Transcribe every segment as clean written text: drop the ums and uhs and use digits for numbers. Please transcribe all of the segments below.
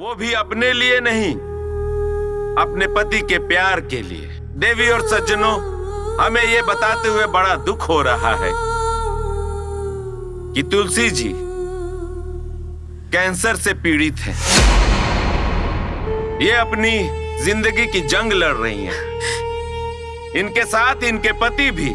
वो भी अपने लिए नहीं, अपने पति के प्यार के लिए। देवी और सज्जनों, हमें ये बताते हुए बड़ा दुख हो रहा है कि तुलसी जी कैंसर से पीड़ित हैं। ये अपनी जिंदगी की जंग लड़ रही हैं। इनके साथ इनके पति भी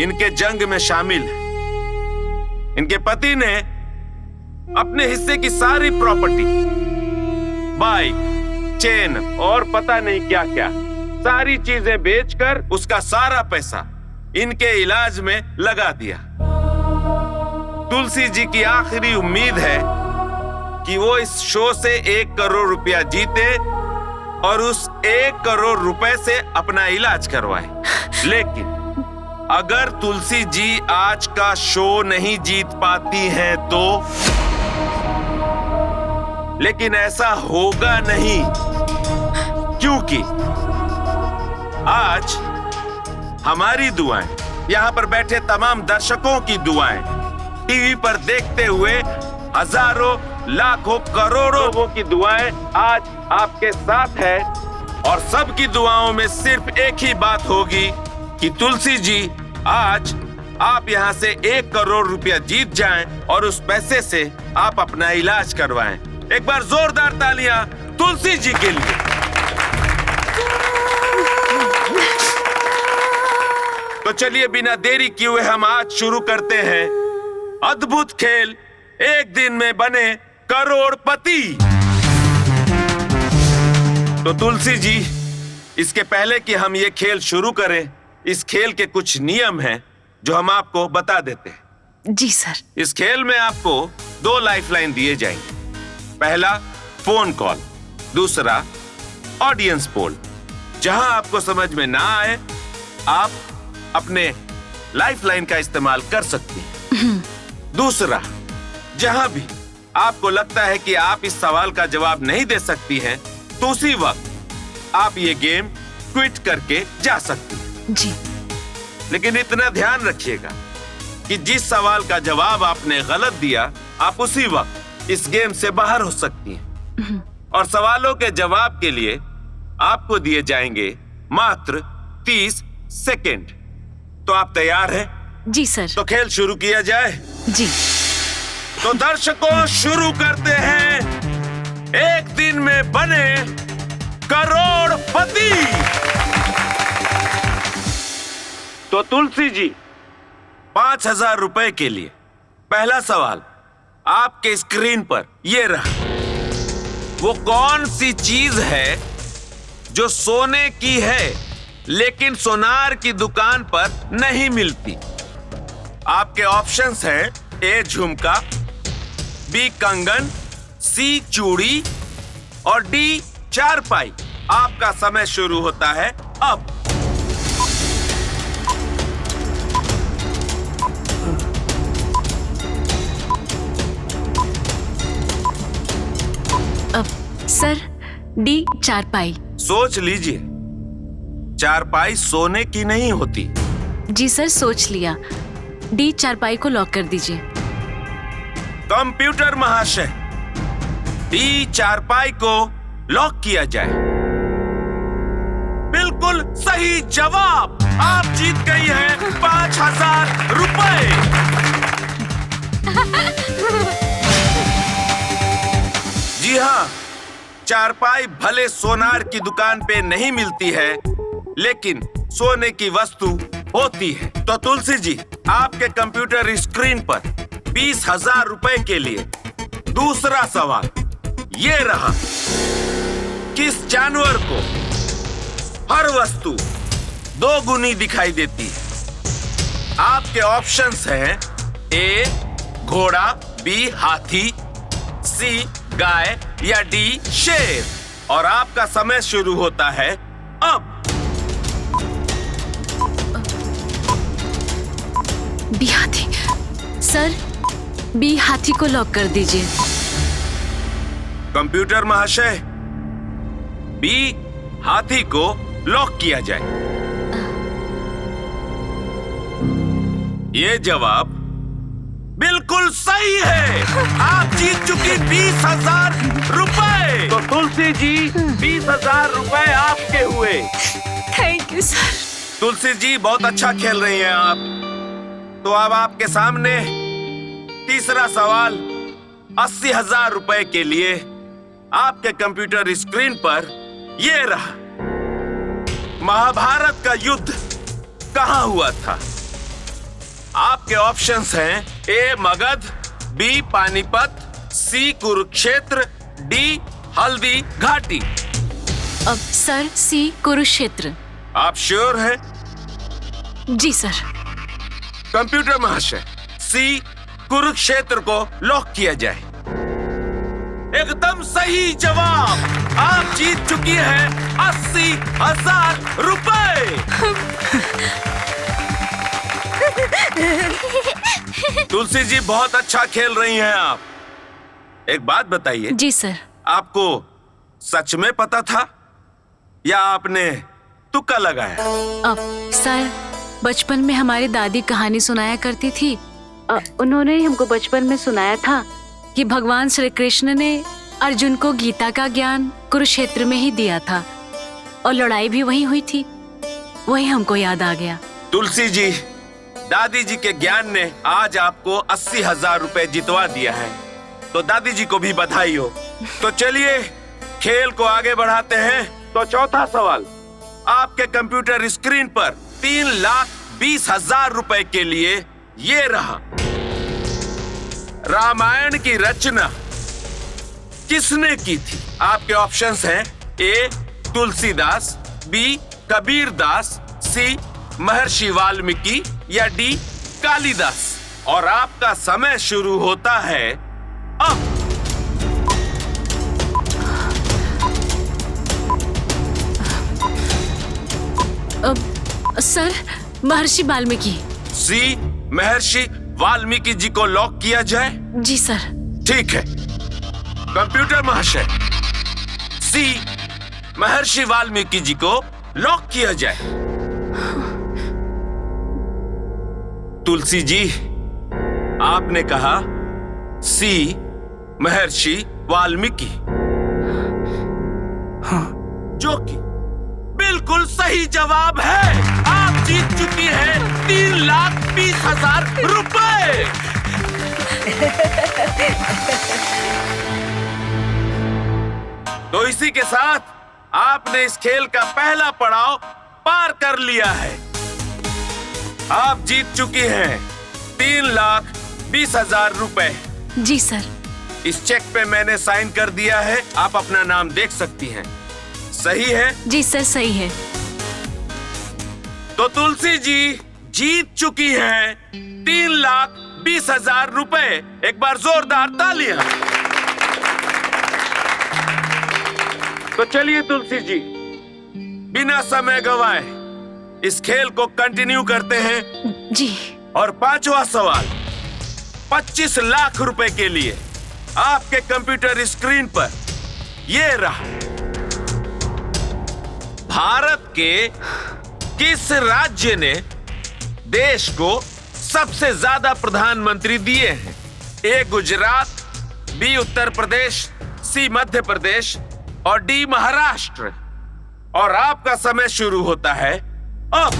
इनके जंग में शामिल हैं। इनके पति ने अपने हिस्से की सारी प्रॉपर्टी, बाइक, चेन और पता नहीं क्या क्या, सारी चीजें बेचकर उसका सारा पैसा इनके इलाज में लगा दिया। तुलसी जी की आखिरी उम्मीद है कि वो इस शो से 1 करोड़ रुपया जीते और उस 1 करोड़ रुपए से अपना इलाज करवाए। लेकिन अगर तुलसी जी आज का शो नहीं जीत पाती हैं तो, लेकिन ऐसा होगा नहीं, क्योंकि आज हमारी दुआएं, यहां पर बैठे तमाम दर्शकों की दुआएं, टीवी पर देखते हुए हजारों, लाखों, करोड़ों लोगों की दुआएं आज आपके साथ है। और सबकी दुआओं में सिर्फ एक ही बात होगी कि तुलसी जी आज आप यहां से 1 करोड़ रुपया जीत जाएं और उस पैसे से आप अपना इलाज करवाएं। एक बार जोरदार तालियां तुलसी जी के लिए। तो चलिए बिना देरी किए हुए हम आज शुरू करते हैं अद्भुत खेल, एक दिन में बने करोड़पति। तो तुलसी जी, इसके पहले कि हम ये खेल शुरू करें, इस खेल के कुछ नियम हैं जो हम आपको बता देते हैं। जी सर। इस खेल में आपको 2 लाइफलाइन दिए जाएंगे। पहला फोन कॉल, दूसरा ऑडियंस पोल। जहां आपको समझ में ना आए, आप अपने लाइफलाइन का इस्तेमाल कर सकती हैं। दूसरा, जहां भी आपको लगता है कि आप इस सवाल का जवाब नहीं दे सकती हैं, तो उसी वक्त आप ये गेम क्विट करके जा सकती हैं। जी। लेकिन इतना ध्यान रखिएगा कि जिस सवाल का जवाब आपने गलत दिया, आप उसी वक्त इस गेम से बाहर हो सकती हैं। और सवालों के जवाब के लिए आपको दिए जाएंगे मात्र 30 सेकेंड। तो आप तैयार हैं? जी सर। तो खेल शुरू किया जाए। जी। तो दर्शकों, शुरू करते हैं एक दिन में बने करोड़पति। तो तुलसी जी, 5,000 रुपए के लिए पहला सवाल आपके स्क्रीन पर ये रहा। वो कौन सी चीज है जो सोने की है लेकिन सोनार की दुकान पर नहीं मिलती? आपके ऑप्शंस हैं ए झुमका, बी कंगन, सी चूड़ी और डी चारपाई। आपका समय शुरू होता है अब। सर, डी चारपाई। सोच लीजिए, चारपाई सोने की नहीं होती। जी सर, सोच लिया। डी चारपाई को लॉक कर दीजिए। कंप्यूटर महाशय, डी चारपाई को लॉक किया जाए। बिल्कुल सही जवाब। आप जीत गई हैं 5,000 रुपए। जी हाँ, चारपाई भले सोनार की दुकान पे नहीं मिलती है, लेकिन सोने की वस्तु होती है। तो तुलसी जी, आपके कंप्यूटर स्क्रीन पर 20,000 रुपए के लिए दूसरा सवाल ये रहा। किस जानवर को हर वस्तु 2 गुनी दिखाई देती है? आपके ऑप्शंस हैं ए घोड़ा, बी हाथी, सी गाय या डी शेर। और आपका समय शुरू होता है अब। बी हाथी। सर, बी हाथी को लॉक कर दीजिए। कंप्यूटर महाशय, बी हाथी को लॉक किया जाए। ये जवाब बिल्कुल सही है। आप जीत चुकी 20,000 रुपए। तो तुलसी जी 20,000 रुपए आपके हुए। Thank you sir. Tulsi ji बहुत अच्छा खेल रही हैं आप। तो अब आपके सामने तीसरा सवाल 80,000 रुपए के लिए आपके कंप्यूटर स्क्रीन पर ये रहा। महाभारत का युद्ध कहां हुआ था? आपके ऑप्शंस हैं ए मगध, बी पानीपत, सी कुरुक्षेत्र, डी हल्दी घाटी। अब सर सी कुरुक्षेत्र। आप श्योर हैं? जी सर। कंप्यूटर महाशय, सी कुरुक्षेत्र को लॉक किया जाए। एकदम सही जवाब। आप जीत चुकी हैं 80,000 रुपए। तुलसी जी बहुत अच्छा खेल रही हैं आप। एक बात बताइए। जी सर। आपको सच में पता था या आपने तुक्का लगाया? अब सर बचपन में हमारी दादी कहानी सुनाया करती थी। उन्होंने हमको बचपन में सुनाया था कि भगवान श्री कृष्ण ने अर्जुन को गीता का ज्ञान कुरुक्षेत्र में ही दिया था और लड़ाई भी वहीं हुई थी। वही हमको याद आ गया। तुलसी जी, दादी जी के ज्ञान ने आज आपको 80,000 रुपए जितवा दिया है, तो दादी जी को भी बधाई हो। तो चलिए खेल को आगे बढ़ाते हैं। तो चौथा सवाल आपके कंप्यूटर स्क्रीन पर 3,20,000 रुपए के लिए ये रहा। रामायण की रचना किसने की थी? आपके ऑप्शंस हैं ए तुलसीदास, बी कबीरदास, सी महर्षि वाल्मीकि या डी कालिदास। और आपका समय शुरू होता है अब। सर महर्षि वाल्मीकि। सी महर्षि वाल्मीकि जी को लॉक किया जाए? जी सर। ठीक है कंप्यूटर महाशय, सी महर्षि वाल्मीकि जी को लॉक किया जाए। तुलसी जी, आपने कहा सी महर्षि वाल्मीकि, जो कि बिल्कुल सही जवाब है। आप जीत चुकी हैं 3,20,000 रुपए। तो इसी के साथ आपने इस खेल का पहला पड़ाव पार कर लिया है। आप जीत चुकी हैं 3,20,000 रुपए। जी सर। इस चेक पे मैंने साइन कर दिया है। आप अपना नाम देख सकती हैं। सही है? जी सर सही है। तो तुलसी जी जीत चुकी हैं 3,20,000 रुपए। एक बार जोरदार तालियां। तो चलिए तुलसी जी, बिना समय गवाए इस खेल को कंटिन्यू करते हैं। जी। और पांचवा सवाल 25 लाख रुपए के लिए आपके कंप्यूटर स्क्रीन पर ये रहा। भारत के किस राज्य ने देश को सबसे ज्यादा प्रधानमंत्री दिए हैं? ए गुजरात, बी उत्तर प्रदेश, सी मध्य प्रदेश और डी महाराष्ट्र। और आपका समय शुरू होता है अब।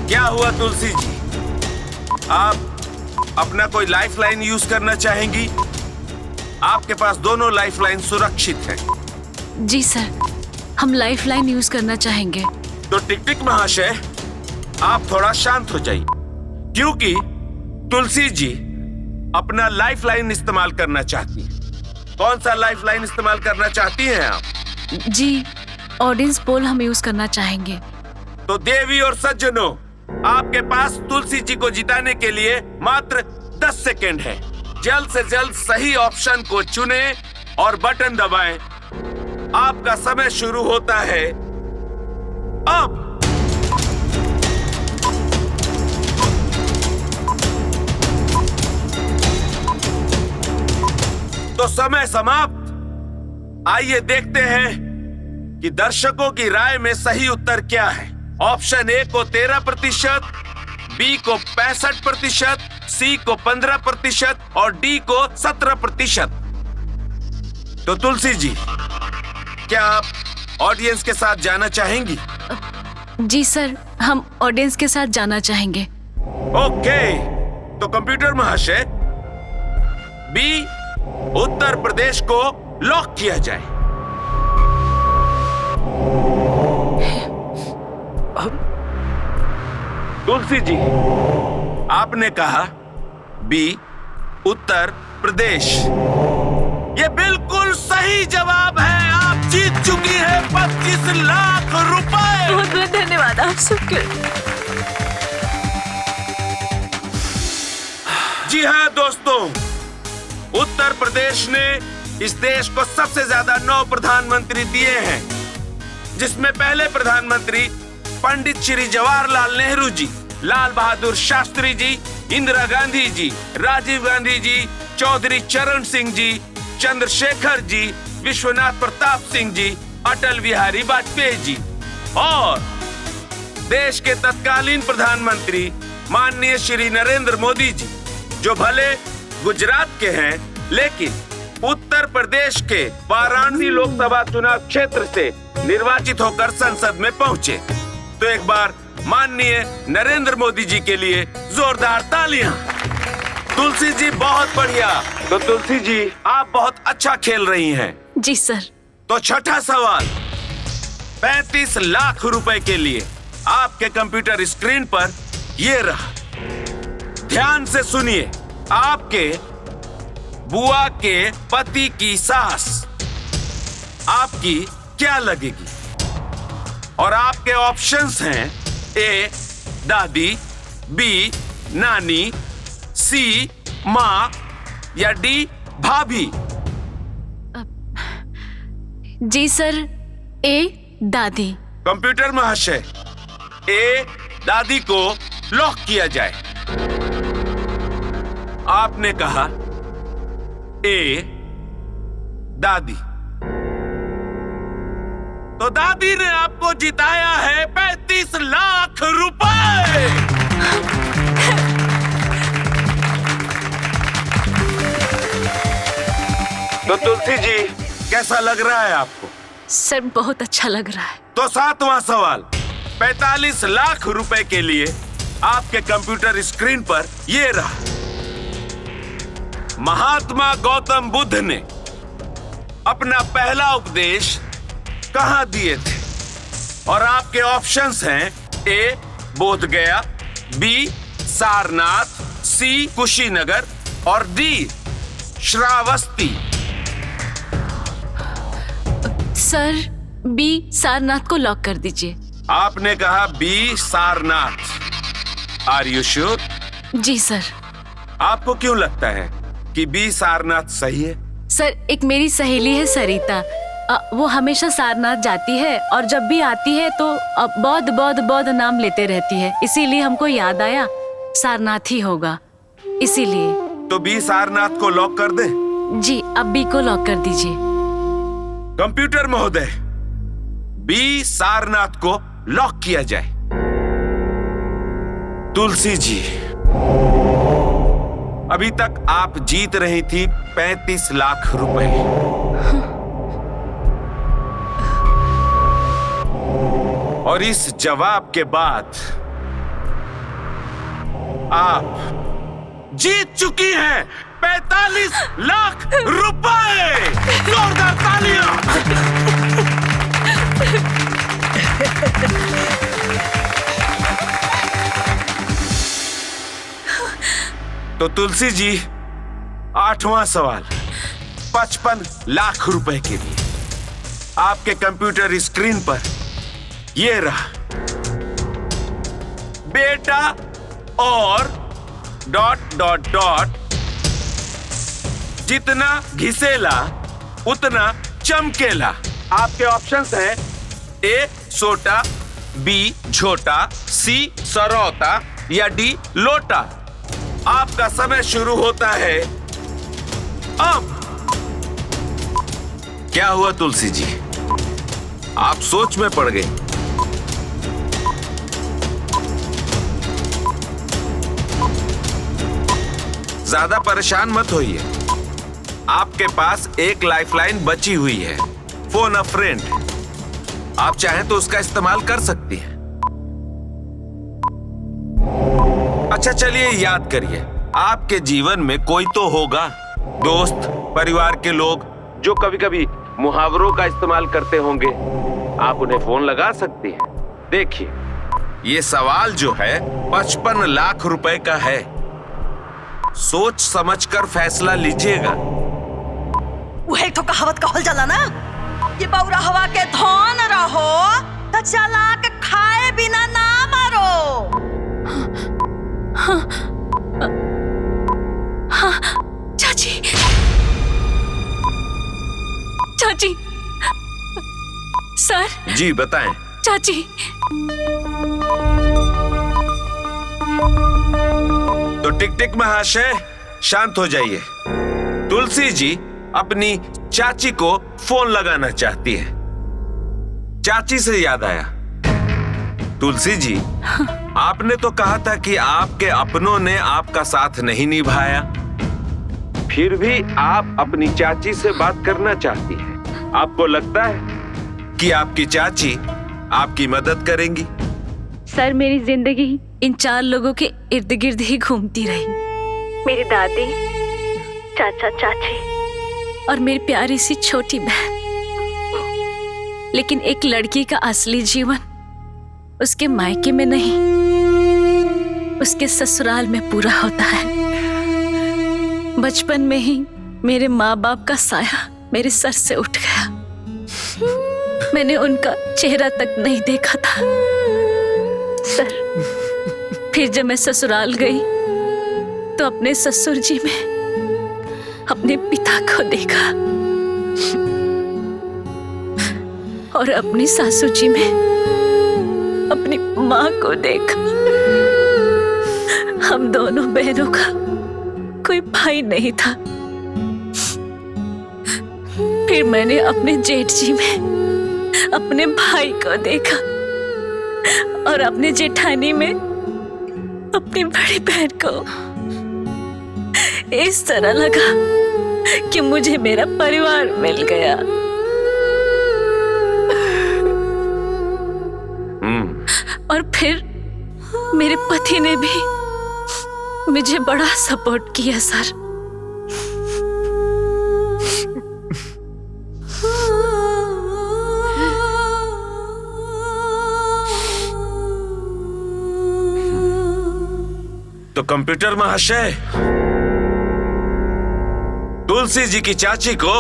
क्या हुआ तुलसी जी? आप अपना कोई लाइफलाइन यूज करना चाहेंगी? आपके पास दोनों लाइफलाइन सुरक्षित हैं। जी सर, हम लाइफलाइन यूज करना चाहेंगे। तो टिक टिक महाशय, आप थोड़ा शांत हो जाइए, क्योंकि तुलसी जी अपना लाइफलाइन इस्तेमाल करना चाहती हैं। कौन सा लाइफलाइन इस्तेमाल करना चाहती हैं आप? जी, ऑडियंस पोल हम यूज करना चाहेंगे। तो देवी और सज्जनों, आपके पास तुलसी जी को जिताने के लिए मात्र 10 सेकेंड है। जल्द से जल्द सही ऑप्शन को चुने और बटन दबाएं। आपका समय शुरू होता है अब। तो समय समाप्त। आइए देखते हैं कि दर्शकों की राय में सही उत्तर क्या है। ऑप्शन ए को 13%, बी को 65%, सी को 15% और डी को 17%। तो तुलसी जी, क्या आप ऑडियंस के साथ जाना चाहेंगी? जी सर, हम ऑडियंस के साथ जाना चाहेंगे। ओके, तो कंप्यूटर महाशय, बी उत्तर प्रदेश को लॉक किया जाए। तुलसी जी, आपने कहा बी उत्तर प्रदेश। ये बिल्कुल सही जवाब है। आप जीत चुकी हैं 25 लाख रुपए। बहुत बहुत धन्यवाद आप सबके। जी हाँ दोस्तों, उत्तर प्रदेश ने इस देश को सबसे ज्यादा 9 प्रधानमंत्री दिए हैं, जिसमें पहले प्रधानमंत्री पंडित श्री जवाहरलाल नेहरू जी, लाल बहादुर शास्त्री जी, इंदिरा गांधी जी, राजीव गांधी जी, चौधरी चरण सिंह जी, चंद्रशेखर जी, विश्वनाथ प्रताप सिंह जी, अटल बिहारी वाजपेयी जी और देश के तत्कालीन प्रधानमंत्री माननीय श्री नरेंद्र मोदी जी, जो भले गुजरात के हैं लेकिन उत्तर प्रदेश के वाराणसी लोकसभा चुनाव क्षेत्र से निर्वाचित होकर संसद में पहुंचे। तो एक बार माननीय नरेंद्र मोदी जी के लिए जोरदार तालियां। तुलसी जी बहुत बढ़िया। तो तुलसी जी, आप बहुत अच्छा खेल रही हैं। जी सर। तो छठा सवाल 35 लाख रुपए के लिए आपके कंप्यूटर स्क्रीन पर ये रहा। ध्यान से सुनिए। आपके बुआ के पति की सास आपकी क्या लगेगी? और आपके ऑप्शंस हैं ए दादी, बी नानी, सी माँ या डी भाभी। जी सर, ए दादी। कंप्यूटर महाशय, ए दादी को लॉक किया जाए। आपने कहा ए दादी। तो दादी ने आपको जिताया है 35 लाख रुपए। तो तुलसी जी, कैसा लग रहा है आपको? सर बहुत अच्छा लग रहा है। तो सातवां सवाल 45 लाख रुपए के लिए आपके कंप्यूटर स्क्रीन पर ये रहा। महात्मा गौतम बुद्ध ने अपना पहला उपदेश कहां दिए थे? और आपके ऑप्शंस हैं ए बोध गया, बी सारनाथ, सी कुशीनगर और D Shravasti. Sir B Sarnath को लॉक कर दीजिए। आपने कहा B Sarnath. Are you sure? जी सर। आपको क्यों लगता है कि बी सारनाथ सही है? सर एक मेरी सहेली है सरिता, वो हमेशा सारनाथ जाती है और जब भी आती है तो बौद्ध बौद्ध बौद्ध नाम लेते रहती है, इसीलिए हमको याद आया सारनाथ ही होगा, इसीलिए। तो बी सारनाथ को लॉक कर दे? जी, अब बी को लॉक कर दीजिए। कंप्यूटर महोदय, बी सारनाथ को लॉक किया जाए। तुलसी जी, अभी तक आप जीत रही थी 35 लाख रुपए। और इस जवाब के बाद आप जीत चुकी हैं 45 लाख रुपए। जोरदार तालियां। तो तुलसी जी, आठवां सवाल 55 लाख रुपए के लिए आपके कंप्यूटर स्क्रीन पर ये रहा। बेटा और डॉट डॉट डॉट, जितना घिसेला उतना चमकेला। आपके ऑप्शंस हैं ए सोटा, बी झोटा, सी सरौता या डी लोटा। आपका समय शुरू होता है अब। क्या हुआ तुलसी जी? आप सोच में पड़ गए। ज्यादा परेशान मत होइए, आपके पास एक लाइफलाइन बची हुई है, फोन अ फ्रेंड। आप चाहें तो उसका इस्तेमाल कर सकती हैं। अच्छा चलिए याद करिए, आपके जीवन में कोई तो होगा, दोस्त, परिवार के लोग जो कभी कभी मुहावरों का इस्तेमाल करते होंगे। आप उन्हें फोन लगा सकती हैं। देखिए, ये सवाल जो है 55 लाख रुपए का है। सोच समझकर फैसला लीजिएगा। वही तो कहावत कहल जाला ना, ये बौरा हवा के धन रहो तो चला के खाए बिना ना मरो। हाँ, चाची, चाची, सर। जी बताएं। चाची, तो टिक टिक महाशय शांत हो जाइए। तुलसी जी अपनी चाची को फोन लगाना चाहती है। चाची से याद आया, तुलसी जी, आपने तो कहा था कि आपके अपनों ने आपका साथ नहीं निभाया, फिर भी आप अपनी चाची से बात करना चाहती हैं। आपको लगता है कि आपकी चाची आपकी मदद करेंगी? सर, मेरी जिंदगी इन 4 लोगों के इर्द गिर्द ही घूमती रही। मेरी दादी, चाचा, चाची और मेरी प्यारी सी छोटी बहन। लेकिन एक लड़की का असली जीवन उसके मायके में नहीं, उसके ससुराल में पूरा होता है। बचपन में ही मेरे माँ बाप का साया मेरे सर से उठ गया। मैंने उनका चेहरा तक नहीं देखा था। सर, फिर जब मैं ससुराल गई तो अपने ससुर जी में अपने पिता को देखा और अपनी सासू जी में अपनी माँ को देखा। हम दोनों बहनों का कोई भाई नहीं था। फिर मैंने अपने जेठ जी में अपने भाई को देखा और अपने जेठानी में अपनी बड़ी बहन को। इस तरह लगा कि मुझे मेरा परिवार मिल गया। और फिर मेरे पति ने भी मुझे बड़ा सपोर्ट किया सर। तो कंप्यूटर महाशय, तुलसी जी की चाची को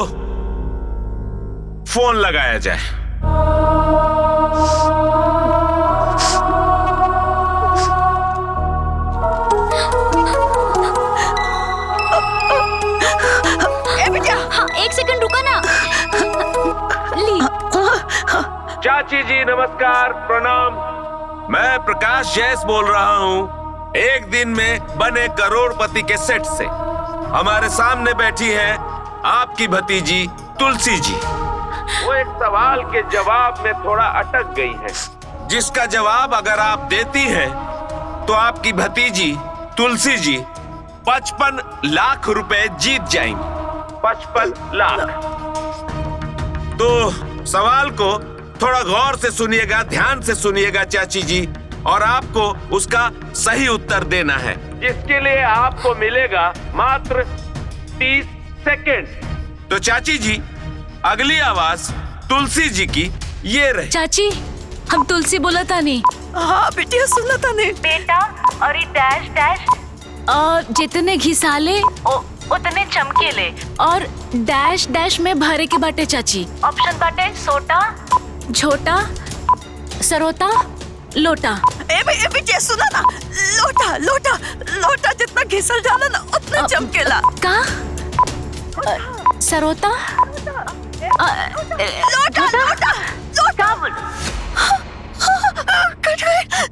फोन लगाया जाए। हाँ, 1 सेकंड रुका ना। ली। चाची जी नमस्कार, प्रणाम। मैं प्रकाश जैस बोल रहा हूँ, एक दिन में बने करोड़पति के सेट से। हमारे सामने बैठी है आपकी भतीजी तुलसी जी। वो एक सवाल के जवाब में थोड़ा अटक गई है, जिसका जवाब अगर आप देती हैं तो आपकी भतीजी तुलसी जी 55 लाख रुपए जीत जाएंगी। 55 लाख। तो सवाल को थोड़ा गौर से सुनिएगा, ध्यान से सुनिएगा चाची जी, और आपको उसका सही उत्तर देना है, जिसके लिए आपको मिलेगा मात्र 30 सेकेंड। तो चाची जी, अगली आवाज तुलसी जी की ये रही। चाची, हम तुलसी बोला था नहीं। हाँ बेटिया, सुना था नहीं बेटा। और ये डैश डैश, और जितने घिसाले उतने चमकेले, और डैश डैश में भरे के बाटे चाची। ऑप्शन बाटे सोटा, झोटा, सरोता, लोटा। ए बेटिया सुना ना, लोटा लोटा लोटा जितना घिसल जाला ना उतना चमकेला। का सरोता, लोटा लोटा लोटा। कट गई।